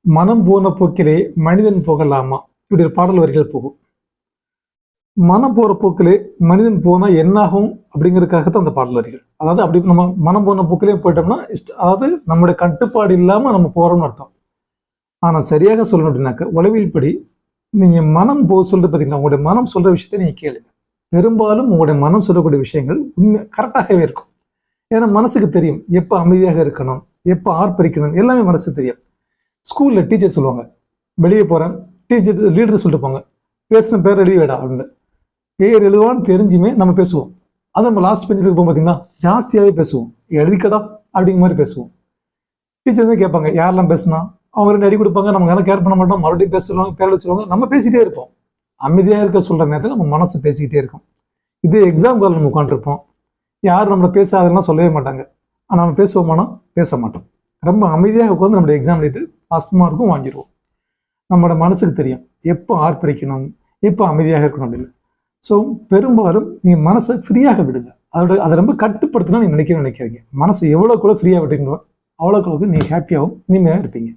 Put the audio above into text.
மனம் போன போக்கிலே மனிதன் போகலாமா, இப்படி ஒரு பாடல் வரிகள் போகும். மனம் போற போக்கிலே மனிதன் போனா என்னாகும் அப்படிங்கிறதுக்காகத்தான் அந்த பாடல் வரிகள். அதாவது அப்படி நம்ம மனம் போன போக்கிலே போயிட்டோம்னா அதாவது நம்மளுடைய கட்டுப்பாடு இல்லாம நம்ம போறோம்னு அர்த்தம். ஆனா சரியாக சொல்லணும் அப்படின்னாக்க உளவியல் படி நீங்க மனம் சொல்றது பார்த்தீங்கன்னா உங்களுடைய மனம் சொல்ற விஷயத்த நீங்க கேளுங்க. பெரும்பாலும் உங்களுடைய மனம் சொல்லக்கூடிய விஷயங்கள் உண்மை கரெக்டாகவே இருக்கும். ஏன்னா மனசுக்கு தெரியும் எப்ப அமைதியாக இருக்கணும், எப்ப ஆர்ப்பரிக்கணும், எல்லாமே மனசுக்கு தெரியும். ஸ்கூல்ல டீச்சர் சொல்லுவாங்க, வெளியே போறேன், டீச்சர் லீடர் சொல்லிட்டு போங்க, பேசுன பேர் எழுதி வேடா அப்படின்னு. பேர் எழுதுவான்னு தெரிஞ்சுமே நம்ம பேசுவோம். அதை நம்ம லாஸ்ட் பெஞ்சில் இருப்போம் பார்த்தீங்கன்னா ஜாஸ்தியாகவே பேசுவோம். எழுதிக்கடா அப்படிங்கிற மாதிரி பேசுவோம். டீச்சர் தான் கேட்பாங்க யாரெல்லாம் பேசுனா, அவங்க 2 அடி கொடுப்பாங்க, நம்ம எல்லாம் கேர் பண்ண மாட்டோம், மறுபடியும் பேசுவாங்க, பேர் வச்சுருவாங்க, நம்ம பேசிகிட்டே இருப்போம். அமைதியாக இருக்க சொல்கிற நேரத்தில் நம்ம மனசு பேசிக்கிட்டே இருக்கும். இதே எக்ஸாம் கால் நம்ம உட்காந்துருப்போம், யாரும் நம்மளை பேசாதெல்லாம் சொல்லவே மாட்டாங்க. ஆனால் நம்ம பேசுவோமானா பேச மாட்டோம். ரொம்ப அமைதியாக உட்காந்து நம்மளுடைய எக்ஸாம் எழுதிட்டு ஃபஸ்ட் மார்க்கும் வாங்கிடுவோம். நம்மளோட மனசுக்கு தெரியும் எப்போ ஆர்ப்பரிக்கணும், எப்போ அமைதியாக இருக்கணும் அப்படின்னு. ஸோ பெரும்பாலும் நீங்கள் மனசை ஃப்ரீயாக விடுங்க. அதை ரொம்ப கட்டுப்படுத்தினா நீங்கள் நினைக்காதீங்க. மனசை எவ்வளோ கூட ஃப்ரீயாக விட்டீங்களோ அவ்வளோக்கு நீங்கள் ஹாப்பியாகவும் இனிமையாக இருப்பீங்க.